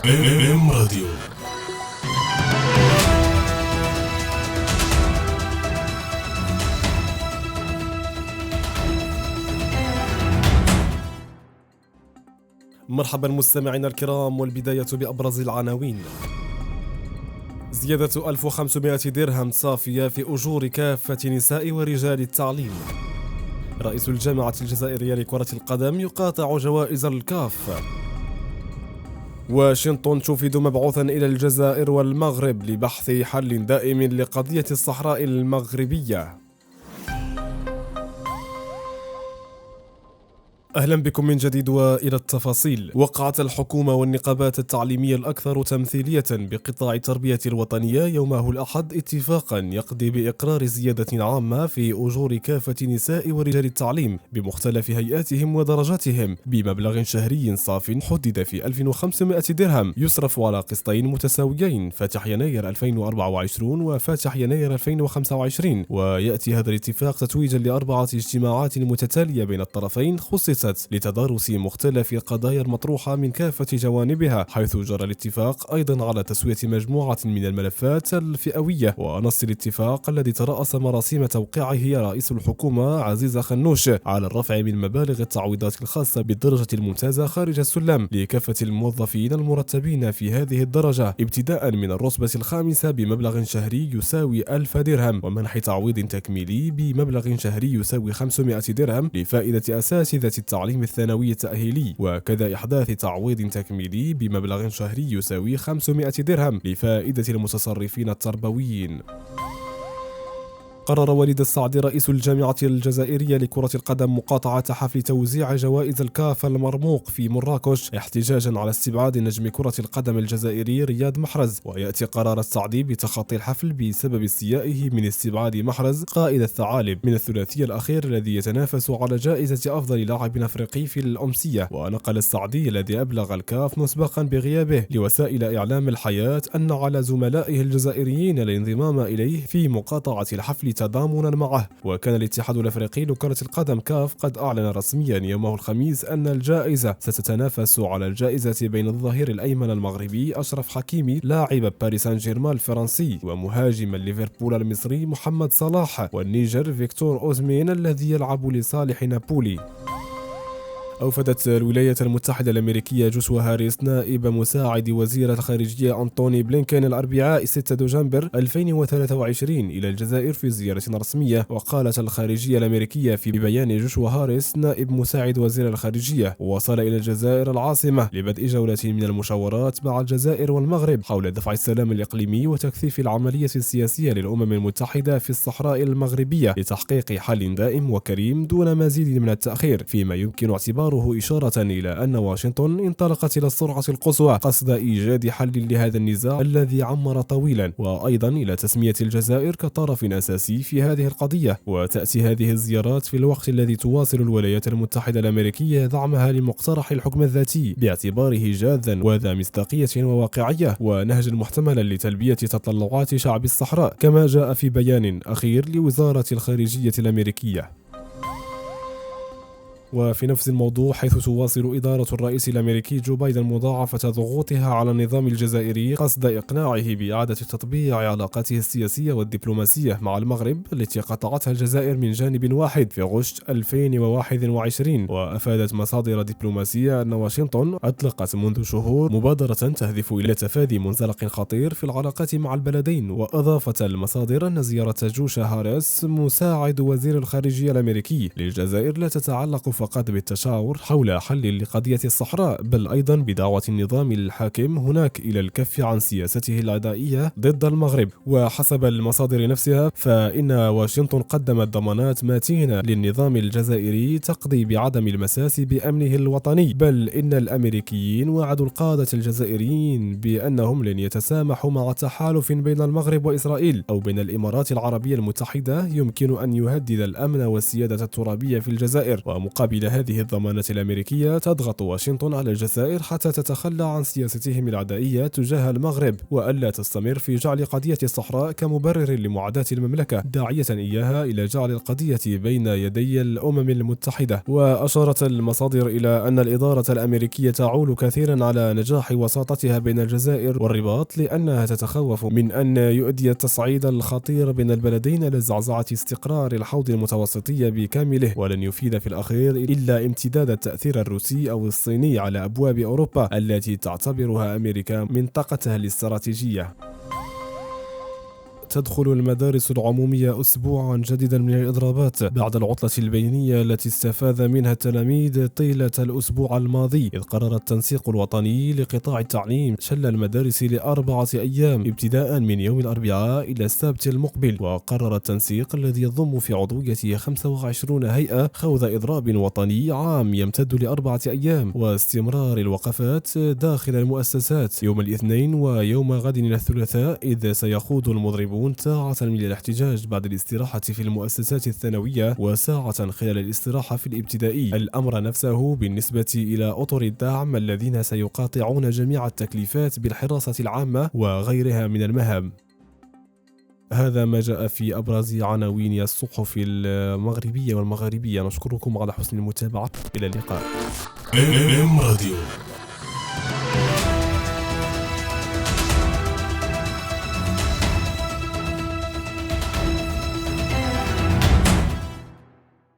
ام راديو. مرحبا مستمعينا الكرام، والبداية بأبرز العناوين. زيادة 1500 درهم صافية في أجور كافة نساء ورجال التعليم. رئيس الجامعة الجزائرية لكرة القدم يقاطع جوائز الكاف. واشنطن تفيد مبعوثا إلى الجزائر والمغرب لبحث حل دائم لقضية الصحراء المغربية. أهلا بكم من جديد وإلى التفاصيل. وقعت الحكومة والنقابات التعليمية الأكثر تمثيلية بقطاع التربية الوطنية يومه الأحد اتفاقا يقضي بإقرار زيادة عامة في أجور كافة نساء ورجال التعليم بمختلف هيئاتهم ودرجاتهم بمبلغ شهري صاف حدد في 1500 درهم يصرف على قسطين متساويين فاتح يناير 2024 وفاتح يناير 2025. ويأتي هذا الاتفاق تتويجا لأربعة اجتماعات متتالية بين الطرفين خصصت لتدارس مختلف القضايا المطروحة من كافة جوانبها، حيث جرى الاتفاق أيضا على تسوية مجموعة من الملفات الفئوية. ونص الاتفاق الذي ترأس مراسيم توقيعه رئيس الحكومة عزيز خنوش على الرفع من مبالغ التعويضات الخاصة بالدرجة الممتازة خارج السلم لكافة الموظفين المرتبين في هذه الدرجة ابتداء من الرتبة الخامسة بمبلغ شهري يساوي 1000 درهم، ومنح تعويض تكميلي بمبلغ شهري يساوي 500 درهم لفائدة أساتذة التعليم الثانوي التأهيلي، وكذا إحداث تعويض تكميلي بمبلغ شهري يساوي 500 درهم لفائدة المتصرفين التربويين. قرر وليد السعد رئيس الجامعة الجزائرية لكرة القدم مقاطعة حفل توزيع جوائز الكاف المرموق في مراكش احتجاجا على استبعاد نجم كرة القدم الجزائري رياض محرز. ويأتي قرار السعد بتخطي الحفل بسبب استيائه من استبعاد محرز قائد الثعالب من الثلاثي الأخير الذي يتنافس على جائزة أفضل لاعب أفريقي في الأمسية. ونقل السعدي الذي أبلغ الكاف مسبقا بغيابه لوسائل إعلام الحياة أن على زملائه الجزائريين الانضمام إليه في مقاطعة الحفل تضامنا معه. وكان الاتحاد الافريقي لكرة القدم كاف قد اعلن رسميا يومه الخميس ان الجائزة ستتنافس على الجائزة بين الظهير الايمن المغربي اشرف حكيمي لاعب باريس سان جيرمان الفرنسي ومهاجم ليفربول المصري محمد صلاح والنيجر فيكتور اوزمين الذي يلعب لصالح نابولي. أوفدت الولايات المتحدة الأمريكية جوشوا هاريس نائب مساعد وزير الخارجية أنتوني بلينكين الأربعاء 6 دجنبر 2023 إلى الجزائر في زيارة رسمية. وقالت الخارجية الأمريكية في بيان جوشوا هاريس نائب مساعد وزير الخارجية وصل إلى الجزائر العاصمة لبدء جولة من المشاورات مع الجزائر والمغرب حول دفع السلام الإقليمي وتكثيف العملية السياسية للأمم المتحدة في الصحراء المغربية لتحقيق حل دائم وكريم دون مزيد من التأخير، فيما يمكن اعتباره إشارة إلى أن واشنطن انطلقت إلى السرعة القصوى قصد إيجاد حل لهذا النزاع الذي عمر طويلا، وأيضا إلى تسمية الجزائر كطرف أساسي في هذه القضية. وتأتي هذه الزيارات في الوقت الذي تواصل الولايات المتحدة الأمريكية دعمها لمقترح الحكم الذاتي باعتباره جاذا وذا مصداقية وواقعية ونهجا محتملا لتلبية تطلعات شعب الصحراء، كما جاء في بيان أخير لوزارة الخارجية الأمريكية. وفي نفس الموضوع، حيث تواصل إدارة الرئيس الأمريكي جو بايدن مضاعفة ضغوطها على النظام الجزائري قصد إقناعه بإعادة تطبيع علاقاته السياسية والدبلوماسية مع المغرب التي قطعتها الجزائر من جانب واحد في غشت 2021. وأفادت مصادر دبلوماسية أن واشنطن أطلقت منذ شهور مبادرة تهدف إلى تفادي منزلق خطير في العلاقات مع البلدين. وأضافت المصادر أن زيارة جوشا هاريس مساعد وزير الخارجية الأمريكي للجزائر لا تتعلق فقط بالتشاور حول حل لقضية الصحراء، بل أيضا بدعوة النظام الحاكم هناك إلى الكف عن سياسته العدائية ضد المغرب. وحسب المصادر نفسها فإن واشنطن قدمت ضمانات متينة للنظام الجزائري تقضي بعدم المساس بأمنه الوطني، بل إن الأمريكيين وعدوا القادة الجزائريين بأنهم لن يتسامحوا مع تحالف بين المغرب وإسرائيل أو بين الإمارات العربية المتحدة يمكن أن يهدد الأمن والسيادة الترابية في الجزائر. ومقابل مقابل هذه الضمانات الأمريكية تضغط واشنطن على الجزائر حتى تتخلى عن سياستهم العدائية تجاه المغرب وألا تستمر في جعل قضية الصحراء كمبرر لمعاداة المملكة، داعية إياها إلى جعل القضية بين يدي الأمم المتحدة. وأشارت المصادر إلى أن الإدارة الأمريكية تعول كثيرا على نجاح وساطتها بين الجزائر والرباط، لأنها تتخوف من أن يؤدي التصعيد الخطير بين البلدين إلى زعزعة استقرار الحوض المتوسطي بكامله، ولن يفيد في الأخير إلا امتداد التأثير الروسي أو الصيني على أبواب أوروبا التي تعتبرها أمريكا منطقتها الاستراتيجية. تدخل المدارس العمومية أسبوعا جديدا من الإضرابات بعد العطلة البينية التي استفاد منها التلاميذ طيلة الأسبوع الماضي، إذ قرر التنسيق الوطني لقطاع التعليم شل المدارس ل4 أيام ابتداء من يوم الأربعاء إلى السبت المقبل. وقرر التنسيق الذي يضم في عضويته 25 هيئة خوض إضراب وطني عام يمتد ل4 أيام واستمرار الوقفات داخل المؤسسات يوم الاثنين ويوم غد الثلاثاء، إذ سيخوض المضربون ساعة من الاحتجاج بعد الاستراحة في المؤسسات الثانوية وساعة خلال الاستراحة في الابتدائي. الأمر نفسه بالنسبة إلى أطر الدعم الذين سيقاطعون جميع التكليفات بالحراسة العامة وغيرها من المهام. هذا ما جاء في أبرز عناوين الصحف المغربية والمغاربية. نشكركم على حسن المتابعة، إلى اللقاء.